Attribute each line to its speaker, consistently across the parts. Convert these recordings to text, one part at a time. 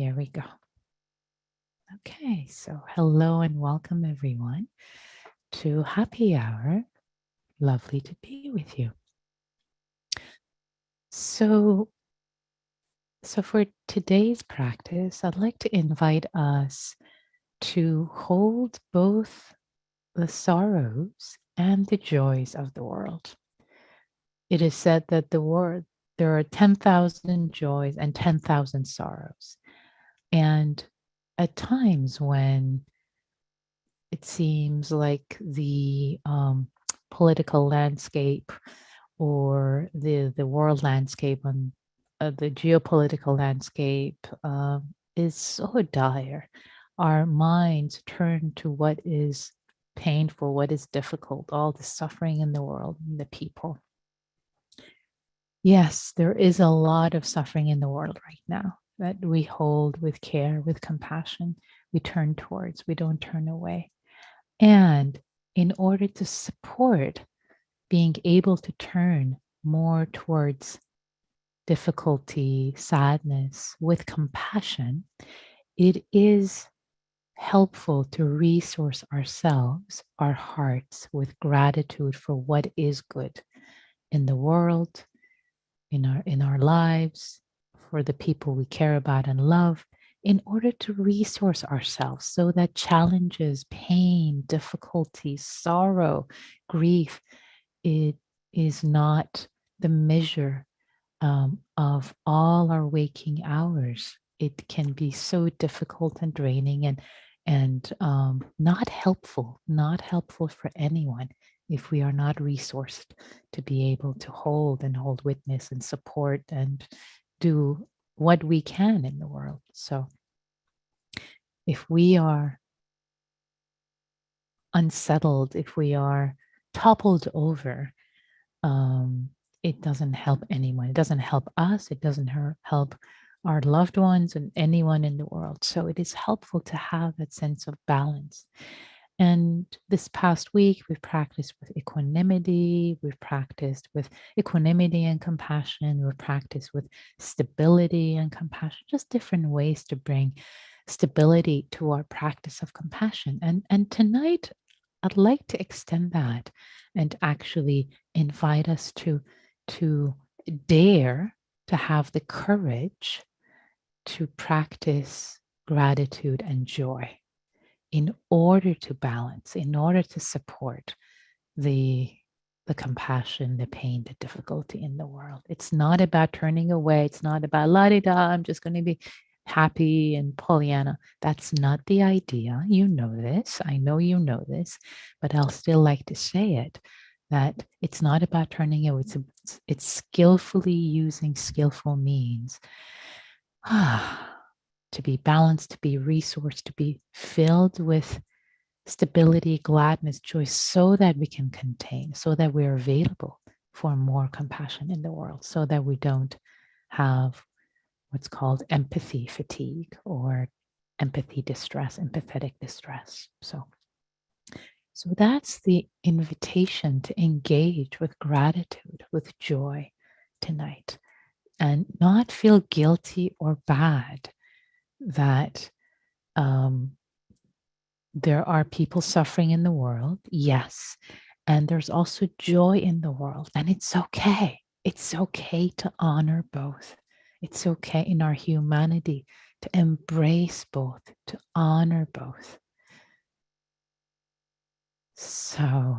Speaker 1: Here we go. Okay, so hello and welcome everyone to Happy Hour. Lovely to be with you. So for today's practice, I'd like to invite us to hold both the sorrows and the joys of the world. It is said that there are 10,000 joys and 10,000 sorrows. And at times when it seems like the political landscape or the world landscape and the geopolitical landscape is so dire, our minds turn to what is painful, what is difficult, all the suffering in the world and the people. Yes, there is a lot of suffering in the world right now that we hold with care, with compassion. We turn towards, we don't turn away. And in order to support being able to turn more towards difficulty, sadness with compassion, it is helpful to resource ourselves, our hearts, with gratitude for what is good in the world, in our lives, for the people we care about and love, in order to resource ourselves so that challenges, pain, difficulties, sorrow, grief, it is not the measure of all our waking hours. It can be so difficult and draining and not helpful for anyone if we are not resourced to be able to hold witness and support and do what we can in the world. So if we are unsettled, if we are toppled over, it doesn't help anyone. It doesn't help us. It doesn't help our loved ones and anyone in the world. So it is helpful to have that sense of balance. And this past week, we've practiced with equanimity. We've practiced with equanimity and compassion. We've practiced with stability and compassion, just different ways to bring stability to our practice of compassion. And tonight, I'd like to extend that and actually invite us to dare to have the courage to practice gratitude and joy in order to balance, in order to support the compassion, the pain, the difficulty in the world. It's not about turning away. It's not about la-di-da, I'm just going to be happy and Pollyanna. That's not the idea. You know this. I know you know this, but I'll still like to say it, that it's not about turning away. It's skillfully using skillful means to be balanced, to be resourced, to be filled with stability, gladness, joy, so that we can contain, so that we're available for more compassion in the world, so that we don't have what's called empathy fatigue or empathy distress, empathetic distress. So that's the invitation to engage with gratitude, with joy tonight, and not feel guilty or bad that there are people suffering in the world, yes, and there's also joy in the world, and it's okay. It's okay to honor both. It's okay in our humanity to embrace both, to honor both. So,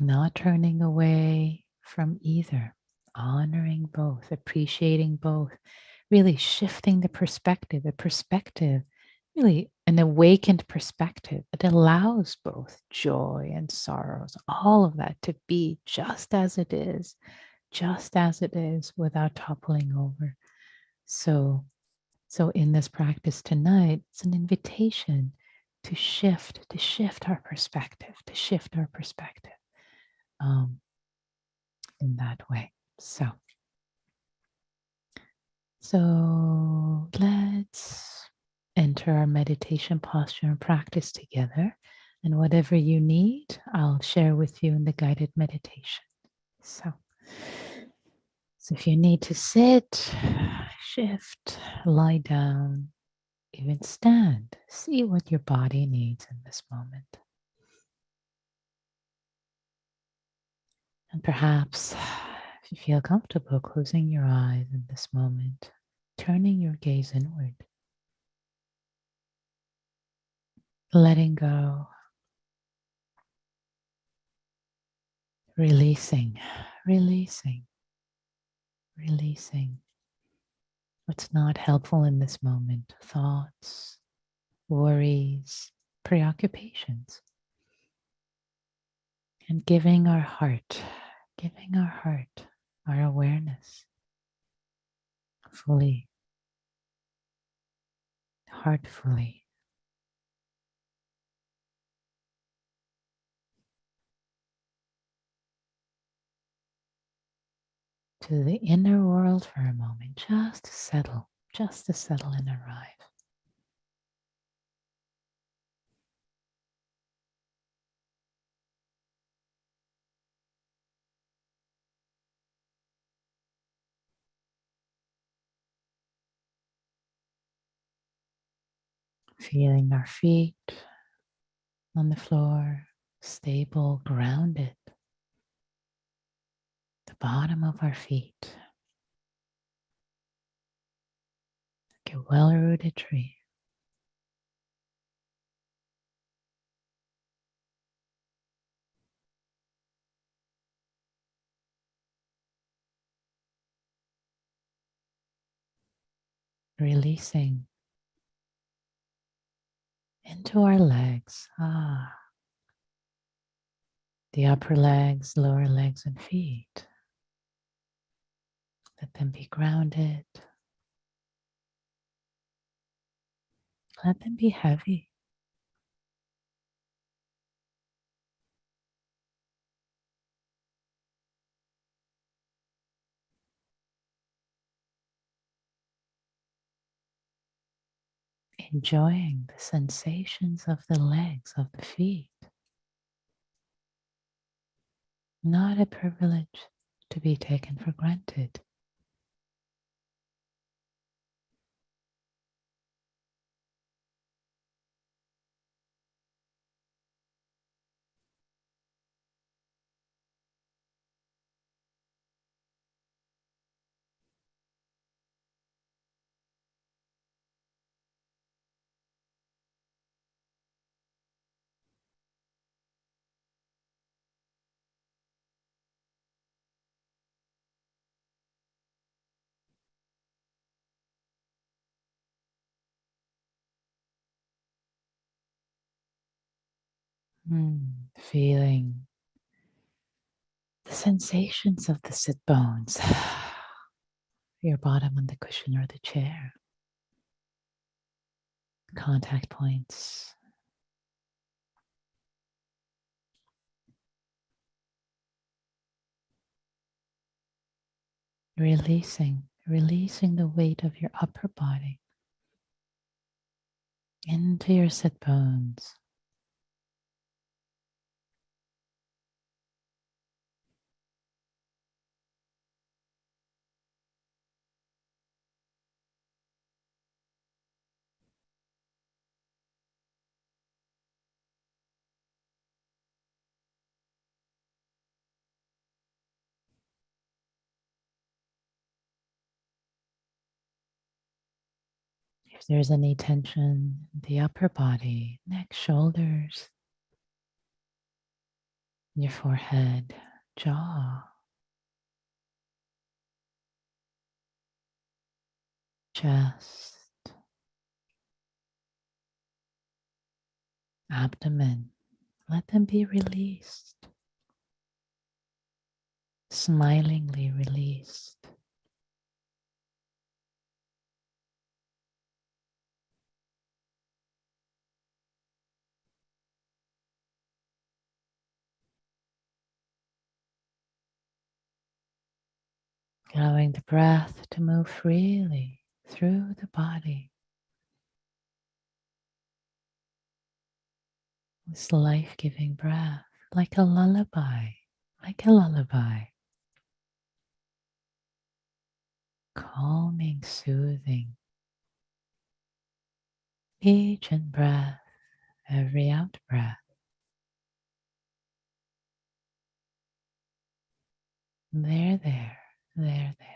Speaker 1: not turning away from either, honoring both, appreciating both, really shifting the perspective, really an awakened perspective that allows both joy and sorrows, all of that to be just as it is without toppling over. So in this practice tonight, it's an invitation to shift our perspective, in that way. So let's enter our meditation posture and practice together. And whatever you need, I'll share with you in the guided meditation. So if you need to sit, shift, lie down, even stand. See what your body needs in this moment. And perhaps, if you feel comfortable, closing your eyes in this moment, turning your gaze inward, letting go, releasing, releasing, releasing what's not helpful in this moment, thoughts, worries, preoccupations, and giving our heart, our awareness fully, heartfully, to the inner world for a moment, just to settle and arrive. Feeling our feet on the floor, stable, grounded. The bottom of our feet, like a well-rooted tree. Releasing into our legs. The upper legs, lower legs, and feet. Let them be grounded. Let them be heavy. Enjoying the sensations of the legs, of the feet. Not a privilege to be taken for granted. Feeling the sensations of the sit bones, your bottom on the cushion or the chair, contact points. Releasing the weight of your upper body into your sit bones. If there's any tension in the upper body, neck, shoulders, your forehead, jaw, chest, abdomen, let them be released, smilingly released. Allowing the breath to move freely through the body. This life-giving breath, like a lullaby, calming, soothing. Each in breath, every out breath. There, there, there, there.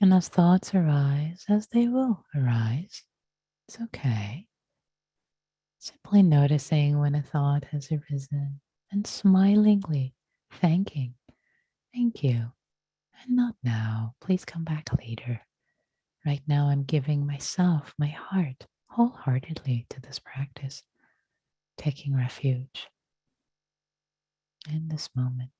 Speaker 1: And as thoughts arise, as they will arise, it's okay. Simply noticing when a thought has arisen and smilingly thanking, thank you, and not now, please come back later. Right now, I'm giving myself, my heart, wholeheartedly to this practice, taking refuge in this moment.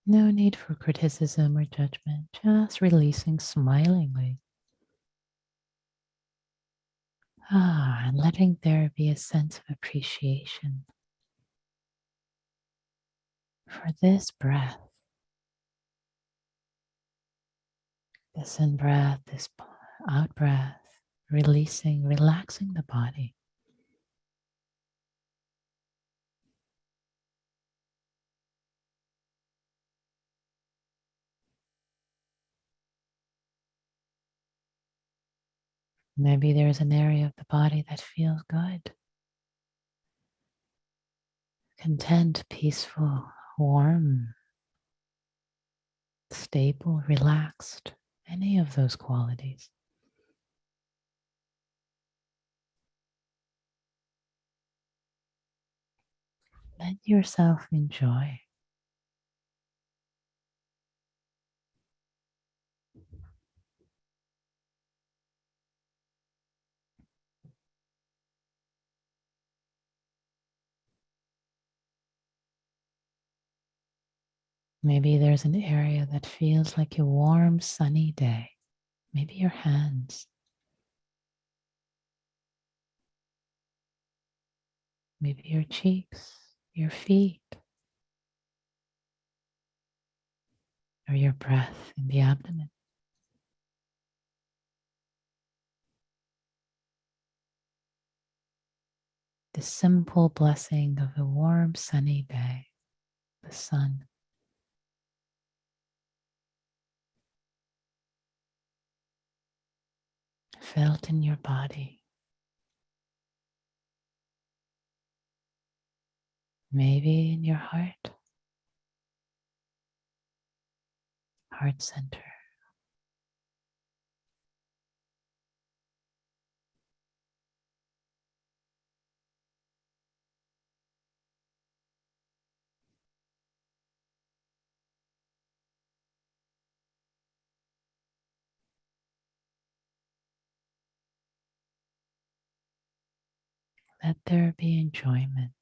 Speaker 1: No need for criticism or judgment, just releasing smilingly. And letting there be a sense of appreciation for this breath, this in breath, this out breath, releasing, relaxing the body. Maybe there's an area of the body that feels good, content, peaceful, warm, stable, relaxed, any of those qualities. Let yourself enjoy. Maybe there's an area that feels like a warm, sunny day. Maybe your hands, maybe your cheeks, your feet, or your breath in the abdomen. The simple blessing of a warm, sunny day, the sun. Felt in your body. Maybe in your heart center. Let there be enjoyment.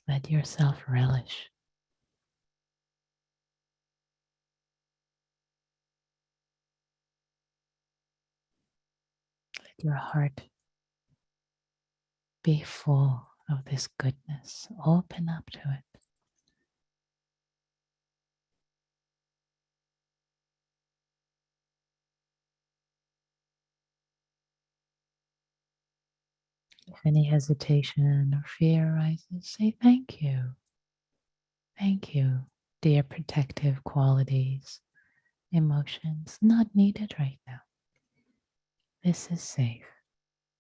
Speaker 1: Let yourself relish. Let your heart be full of this goodness. Open up to it. If any hesitation or fear arises, say thank you. Thank you, dear protective qualities, emotions not needed right now. This is safe.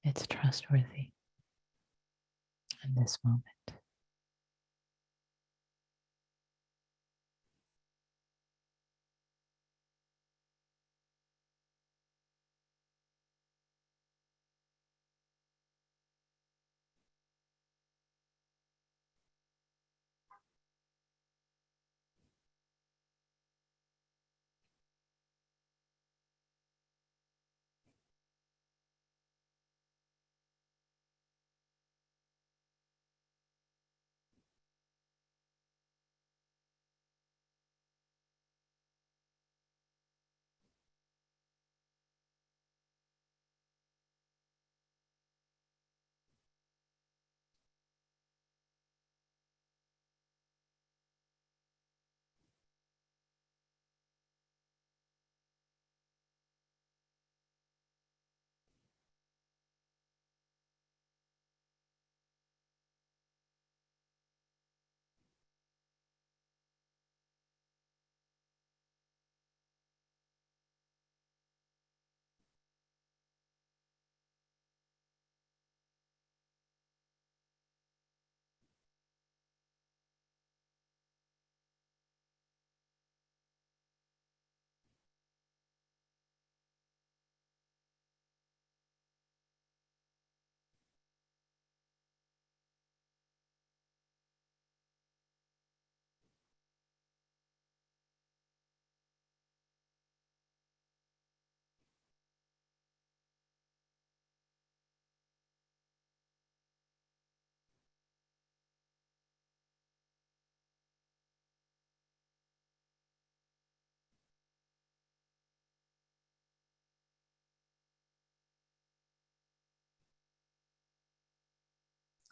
Speaker 1: It's trustworthy in this moment.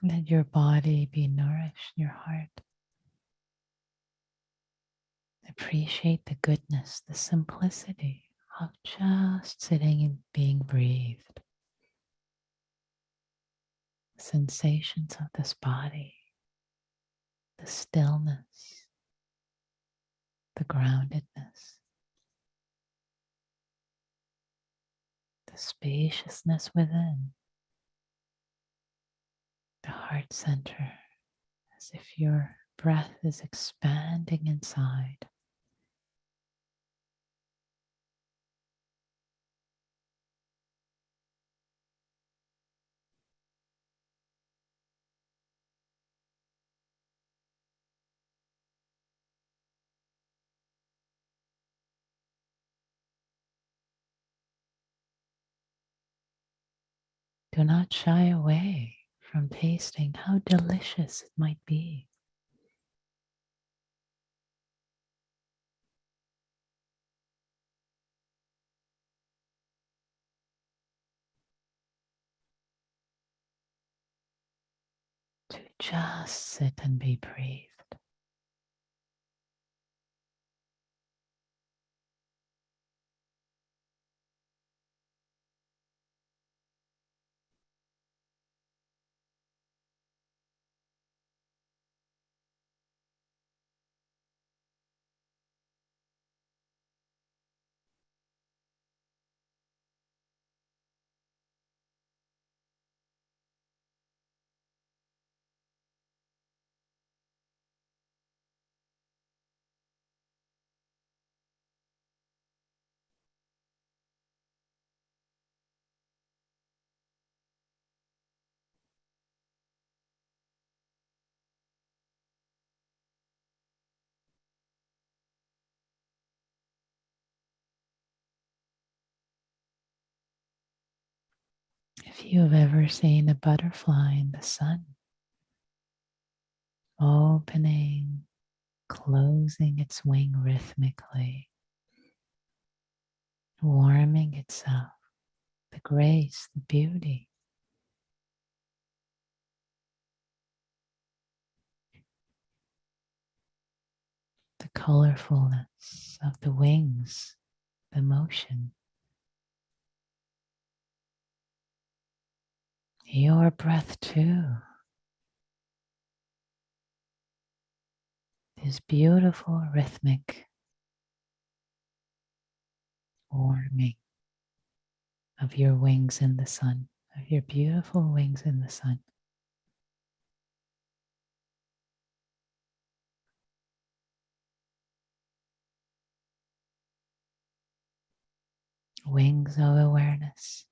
Speaker 1: Let your body be nourished, your heart. Appreciate the goodness, the simplicity of just sitting and being breathed. The sensations of this body, the stillness, the groundedness, the spaciousness within, the heart center, as if your breath is expanding inside. Do not shy away from tasting how delicious it might be. To just sit and be breathed. If you've ever seen a butterfly in the sun, opening, closing its wing rhythmically, warming itself, the grace, the beauty, the colorfulness of the wings, the motion. Your breath too is beautiful, rhythmic warming of your wings in the sun, of your beautiful wings in the sun. Wings of awareness.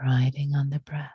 Speaker 1: Riding on the breath.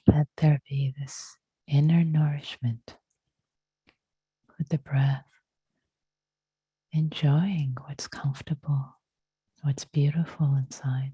Speaker 1: Let there be this inner nourishment with the breath, enjoying what's comfortable, what's beautiful inside.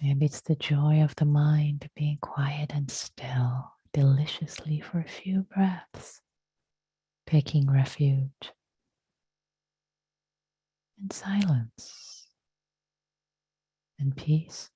Speaker 1: Maybe it's the joy of the mind being quiet and still, deliciously for a few breaths, taking refuge in silence and peace.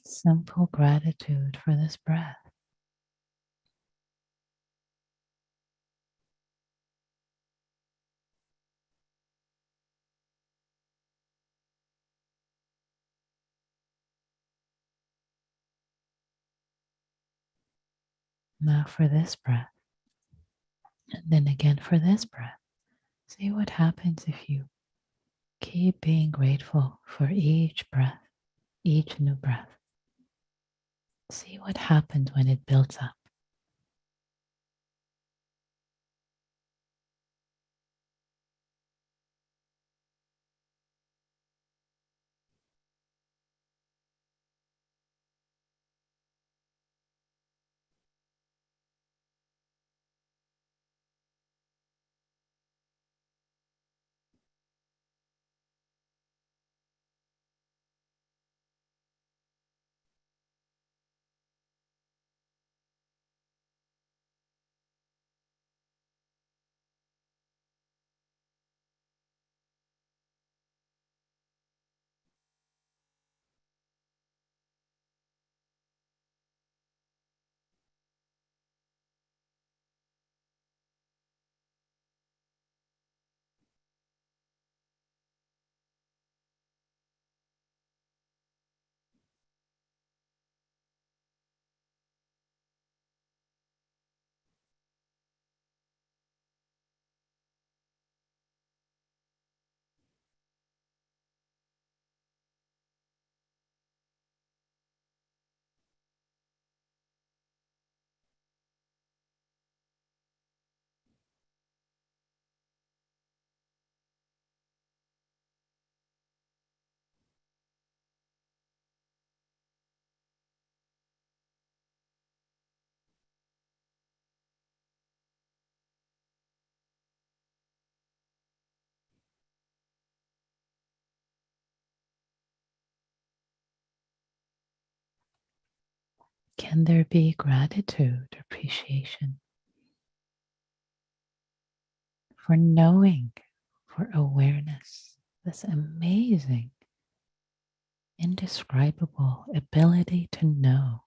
Speaker 1: Simple gratitude for this breath. Now for this breath, and then again for this breath. See what happens if you keep being grateful for each breath, each new breath. See what happens when it builds up. Can there be gratitude, appreciation for knowing, for awareness, this amazing, indescribable ability to know,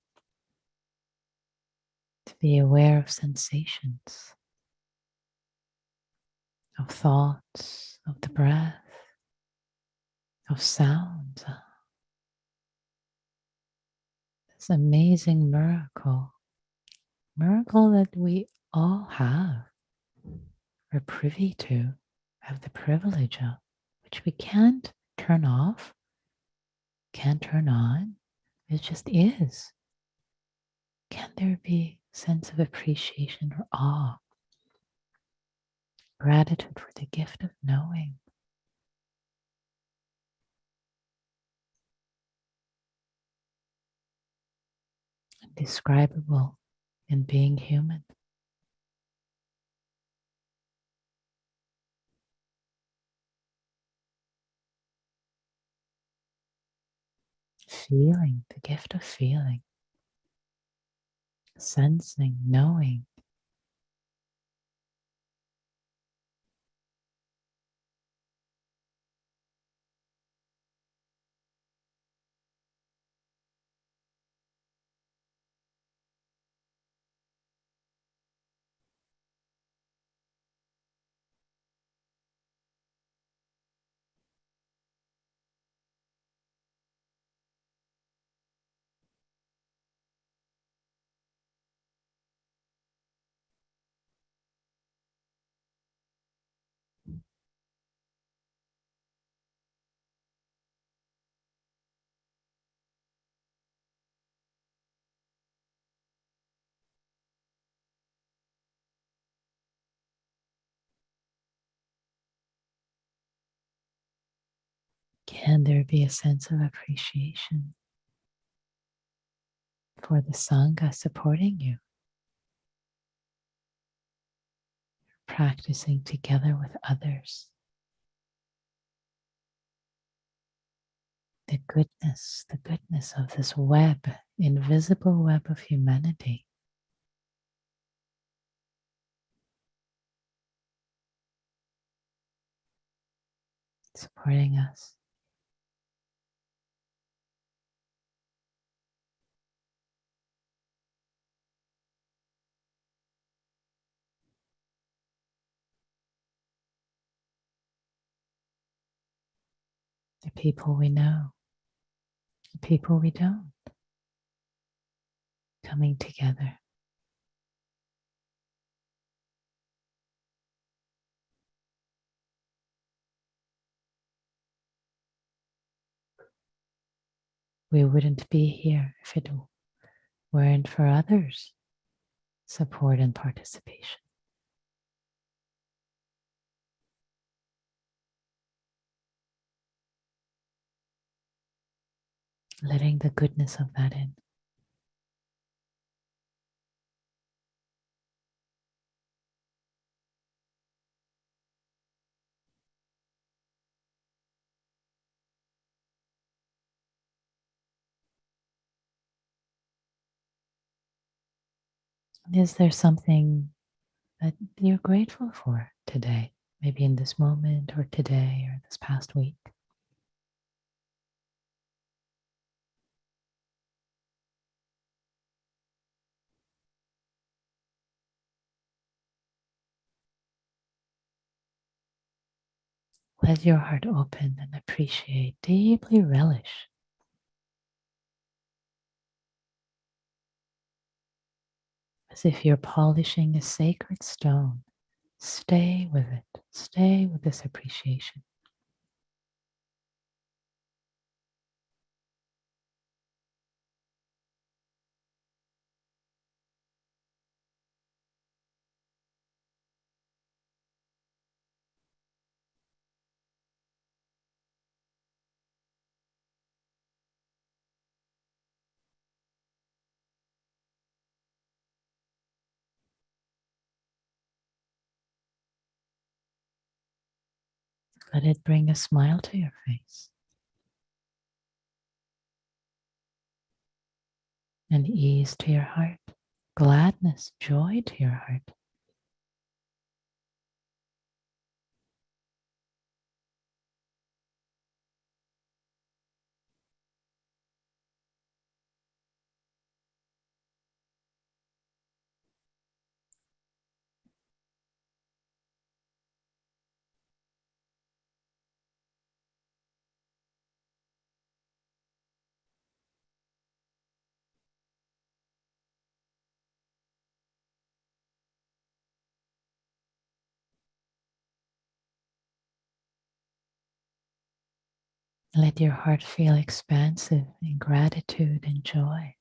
Speaker 1: to be aware of sensations, of thoughts, of the breath, of sounds. This amazing miracle that we all have, are privy to, have the privilege of, which we can't turn off, can't turn on. It just is. Can there be a sense of appreciation or awe, gratitude for the gift of knowing? Indescribable in being human. Feeling, the gift of feeling, sensing, knowing. And there be a sense of appreciation for the Sangha supporting you, practicing together with others. The goodness of this web, invisible web of humanity. Supporting us. The people we know, the people we don't, coming together. We wouldn't be here if it weren't for others' support and participation. Letting the goodness of that in. Is there something that you're grateful for today? Maybe in this moment or today or this past week? Let your heart open and appreciate, deeply relish. As if you're polishing a sacred stone. Stay with it. Stay with this appreciation. Let it bring a smile to your face and ease to your heart, gladness, joy to your heart. Let your heart feel expansive in gratitude and joy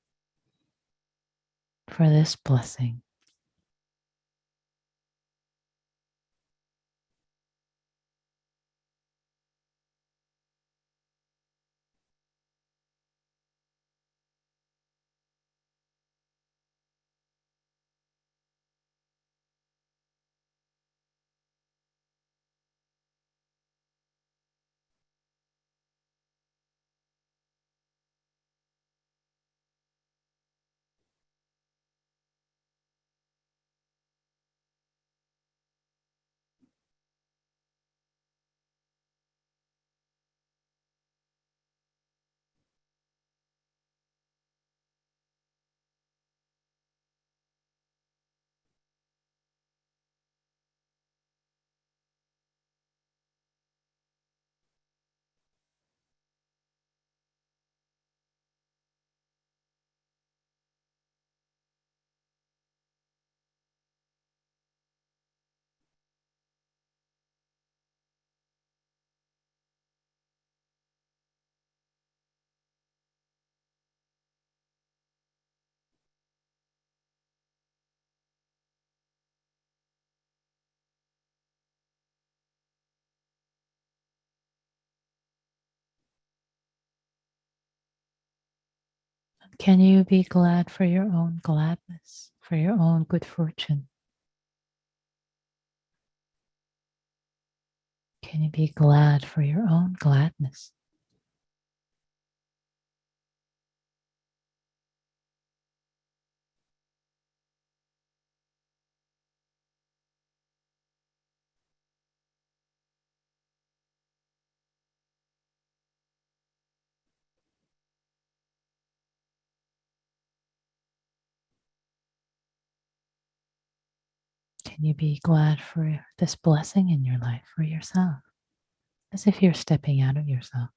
Speaker 1: for this blessing. Can you be glad for your own gladness, for your own good fortune? Can you be glad for your own gladness? Can you be glad for this blessing in your life for yourself? As if you're stepping out of yourself.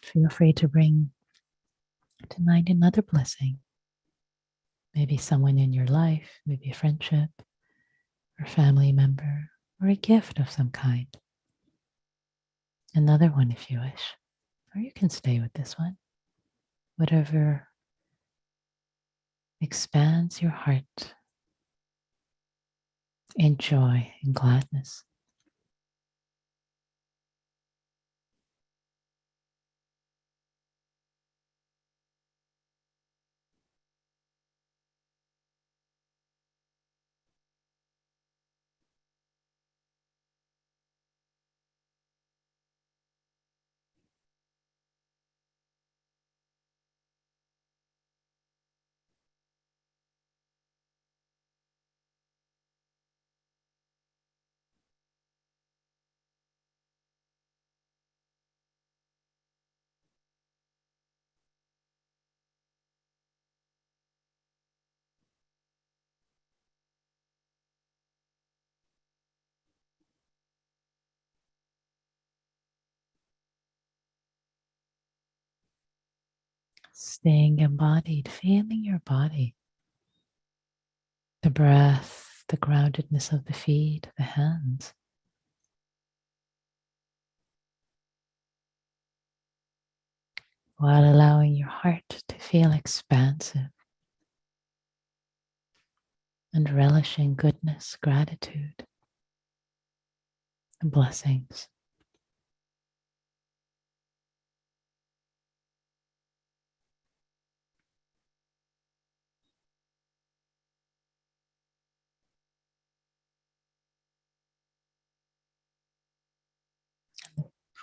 Speaker 1: Feel free to bring to mind another blessing. Maybe someone in your life, maybe a friendship or family member, or a gift of some kind. Another one if you wish, or you can stay with this one. Whatever expands your heart in joy and gladness. Staying embodied, feeling your body, the breath, the groundedness of the feet, the hands. While allowing your heart to feel expansive and relishing goodness, gratitude, and blessings.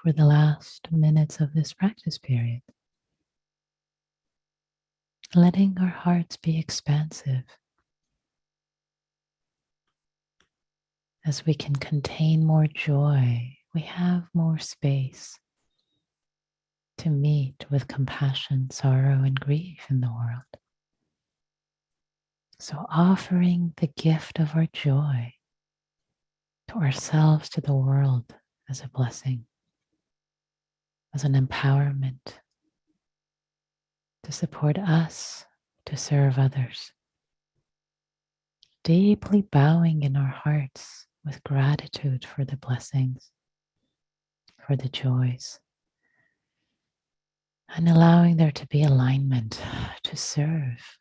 Speaker 1: For the last minutes of this practice period, letting our hearts be expansive as we can contain more joy, we have more space to meet with compassion, sorrow, and grief in the world. So offering the gift of our joy to ourselves, to the world as a blessing, as an empowerment to support us, to serve others. Deeply bowing in our hearts with gratitude for the blessings, for the joys, and allowing there to be alignment to serve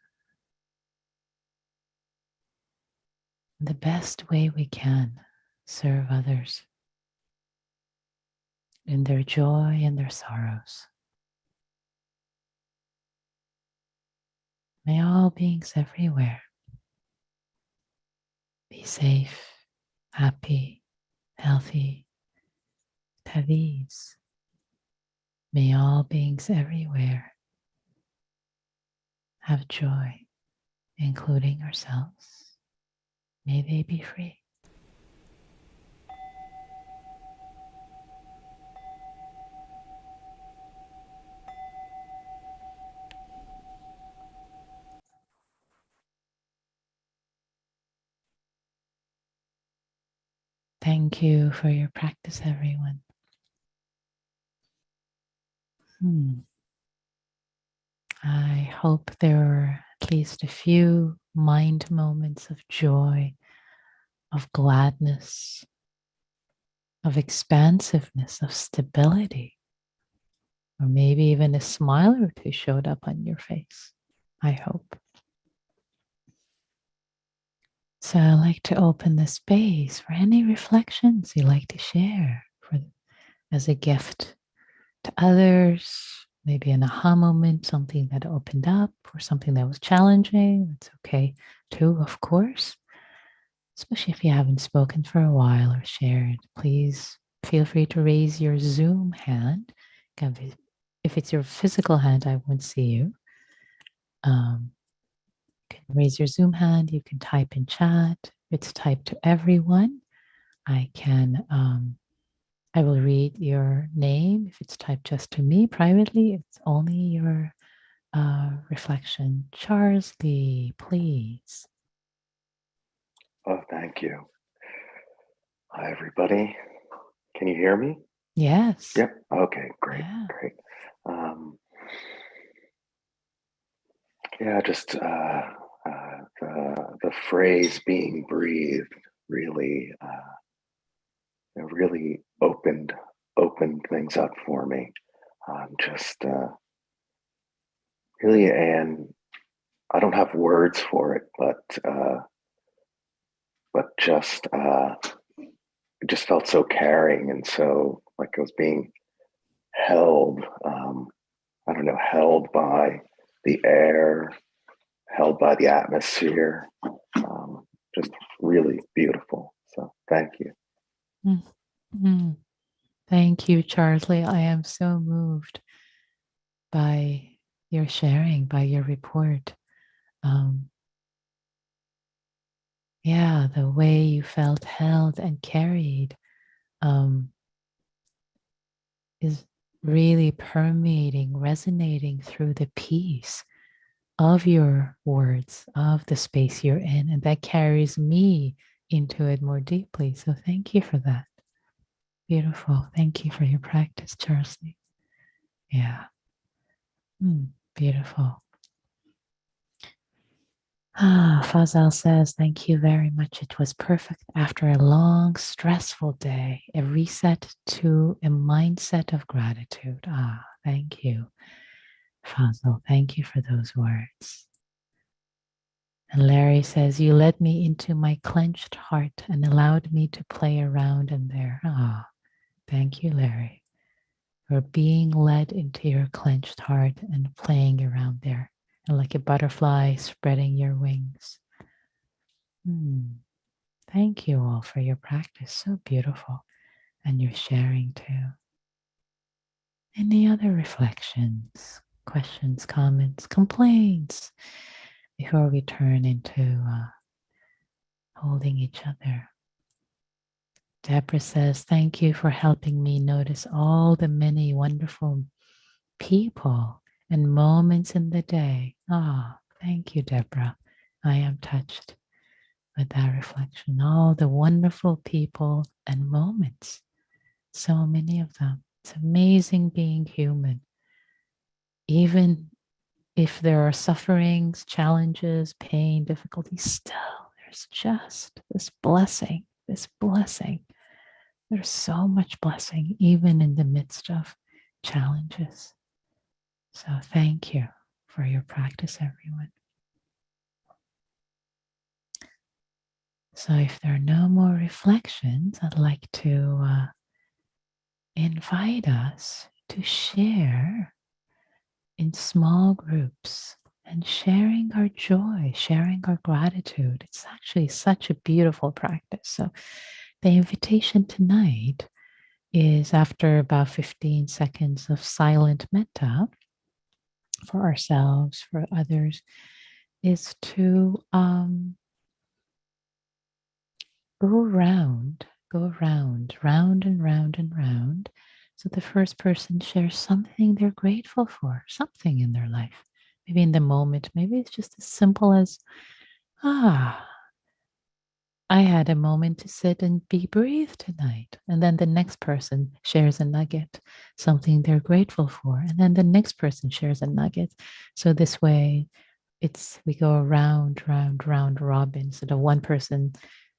Speaker 1: the best way we can, serve others in their joy and their sorrows. May all beings everywhere be safe, happy, healthy, have ease. May all beings everywhere have joy, including ourselves. May they be free. Thank you for your practice, everyone. I hope there are at least a few mind moments of joy, of gladness, of expansiveness, of stability, or maybe even a smile or two showed up on your face. I hope. So I'd like to open the space for any reflections you'd like to share as a gift to others, maybe an aha moment, something that opened up, or something that was challenging. It's okay too, of course, especially if you haven't spoken for a while or shared. Please feel free to raise your Zoom hand. If it's your physical hand, I won't see you. You can raise your Zoom hand. You can type in chat. It's typed to everyone. I will read your name. If it's typed just to me privately, it's only your reflection. Charsley, please.
Speaker 2: Oh, thank you. Hi, everybody. Can you hear me?
Speaker 1: Yes.
Speaker 2: Yep. Okay, great,
Speaker 1: Yeah.
Speaker 2: great. Yeah, just the phrase "being breathed" really, really opened things up for me. Just really, and I don't have words for it, but it just felt so caring and so like I was being held. I don't know, held by the air, held by the atmosphere. Just really beautiful. So thank you.
Speaker 1: Mm-hmm. Thank you, Charsley. I am so moved by your sharing, by your report. Yeah, the way you felt held and carried is really permeating, resonating through the peace of your words, of the space you're in. And that carries me into it more deeply. So thank you for that. Beautiful. Thank you for your practice, Charsley. Yeah. Beautiful. Fazal says, thank you very much. It was perfect after a long, stressful day, a reset to a mindset of gratitude. Thank you, Fazal. Thank you for those words. And Larry says, you led me into my clenched heart and allowed me to play around in there. Thank you, Larry, for being led into your clenched heart and playing around there. And like a butterfly spreading your wings. Thank you all for your practice. So beautiful. And your sharing too. Any other reflections, questions, comments, complaints before we turn into holding each other? Deborah says, thank you for helping me notice all the many wonderful people and moments in the day. Thank you, Deborah. I am touched with that reflection. All the wonderful people and moments. So many of them. It's amazing being human. Even if there are sufferings, challenges, pain, difficulties, still there's just this blessing, this blessing. There's so much blessing, even in the midst of challenges. So thank you for your practice, everyone. So if there are no more reflections, I'd like to invite us to share in small groups and sharing our joy, sharing our gratitude. It's actually such a beautiful practice. So the invitation tonight is after about 15 seconds of silent metta for ourselves, for others, is to go around, round and round and round. So the first person shares something they're grateful for, something in their life. Maybe in the moment, maybe it's just as simple as, I had a moment to sit and be breathed tonight. And then the next person shares a nugget, something they're grateful for. And then the next person shares a nugget. So this way, we go around, round robin. Instead of one person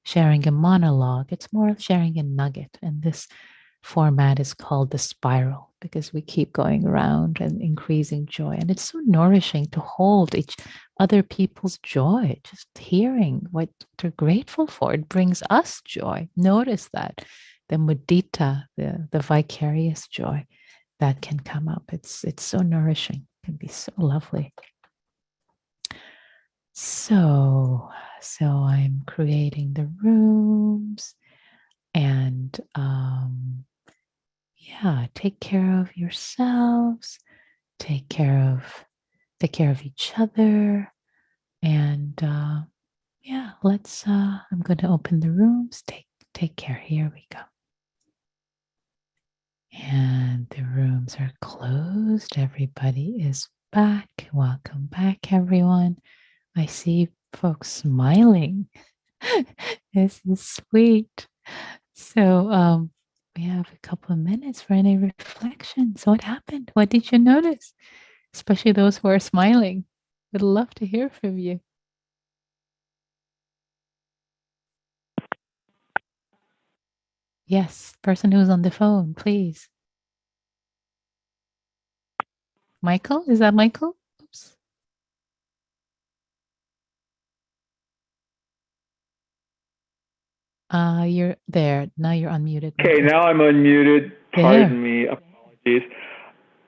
Speaker 1: sharing a monologue, it's more of sharing a nugget. And this format is called the spiral because we keep going around and increasing joy. And it's so nourishing to hold each other people's joy, just hearing what they're grateful for. It brings us joy. Notice that the mudita, the vicarious joy that can come up. It's so nourishing. It can be so lovely. So I'm creating the rooms and yeah, take care of yourselves, take care of each other, and yeah, let's. I'm going to open the rooms. Take care. Here we go. And the rooms are closed. Everybody is back. Welcome back, everyone. I see folks smiling. This is sweet. So we have a couple of minutes for any reflections. What happened? What did you notice? Especially those who are smiling. Would love to hear from you. Yes, person who's on the phone, please. Michael? Is that Michael? Oops. You're there. Now you're unmuted,
Speaker 3: Okay,
Speaker 1: Michael.
Speaker 3: now I'm unmuted.
Speaker 1: There.
Speaker 3: Pardon me. Apologies.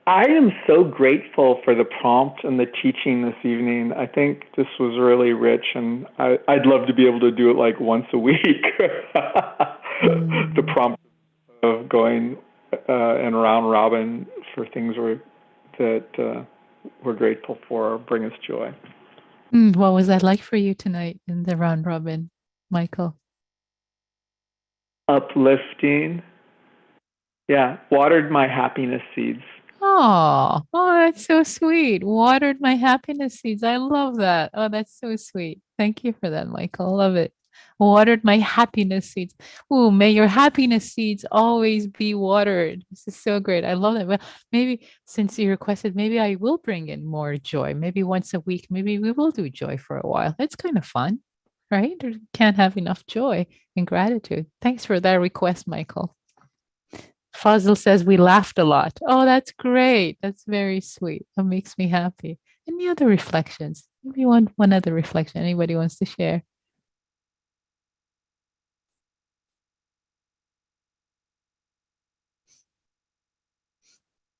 Speaker 3: I am so grateful for the prompt and the teaching this evening. I think this was really rich, and I'd love to be able to do it like once a week. The prompt of going and round robin for things that we're grateful for bring us joy.
Speaker 1: What was that like for you tonight in the round robin, Michael?
Speaker 3: Uplifting. Yeah, watered my happiness seeds.
Speaker 1: Oh, that's so sweet. Watered my happiness seeds. I love that. Oh, that's so sweet. Thank you for that, Michael. Love it. Watered my happiness seeds. Oh, may your happiness seeds always be watered. This is so great. I love that. Well, maybe since you requested, maybe I will bring in more joy. Maybe once a week, maybe we will do joy for a while. It's kind of fun, right? You can't have enough joy and gratitude. Thanks for that request, Michael. Fazil says we laughed a lot. Oh, that's great. That's very sweet. That makes me happy. Any other reflections? Maybe one other reflection anybody wants to share.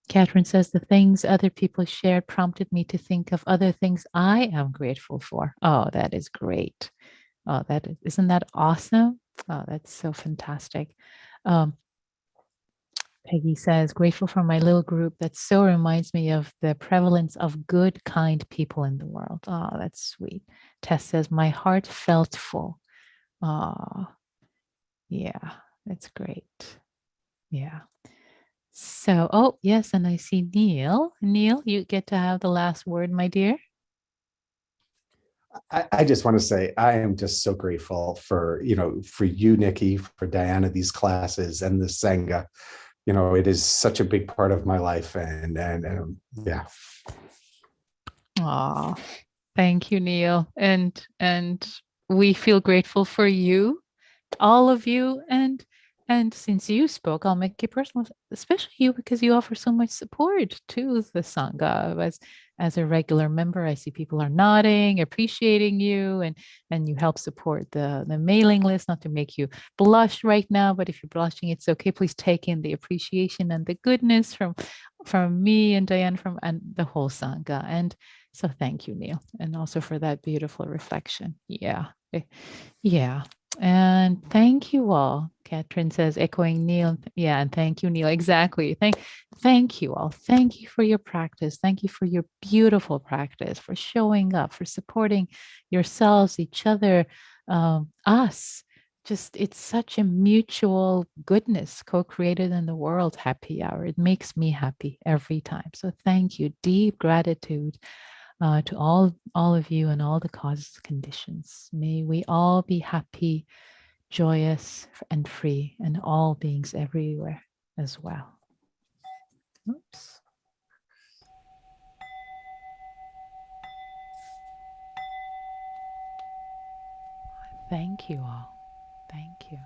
Speaker 1: Catherine says the things other people shared prompted me to think of other things I am grateful for. Oh, that is great. Oh, isn't that awesome? Oh, that's so fantastic. Um, Peggy says, grateful for my little group that so reminds me of the prevalence of good, kind people in the world. Oh, that's sweet. Tess says, my heart felt full. Oh, yeah, that's great. Yeah. So, oh, yes, and I see Neil. Neil, you get to have the last word, my dear.
Speaker 4: I just want to say I am just so grateful for for you, Nikki, for Diana, these classes and the Sangha. It is such a big part of my life, and yeah.
Speaker 1: Oh, thank you, Neil. And we feel grateful for you, all of you, and since you spoke, I'll make it personal, especially you because you offer so much support to the Sangha. As a regular member, I see people are nodding, appreciating you, and you help support the mailing list. Not to make you blush right now, but if you're blushing, it's okay. Please take in the appreciation and the goodness from me and Diane and the whole Sangha. And so thank you, Neil, and also for that beautiful reflection. Yeah. Yeah. And thank you all. Catherine says, echoing Neil. Yeah, and thank you, Neil. Exactly. Thank you all. Thank you for your practice. Thank you for your beautiful practice, for showing up, for supporting yourselves, each other, us. Just it's such a mutual goodness co-created in the world happy hour. It makes me happy every time. So thank you. Deep gratitude to all of you and all the causes conditions. May we all be happy, joyous, and free, and all beings everywhere as well. Oops. Thank you all. Thank you.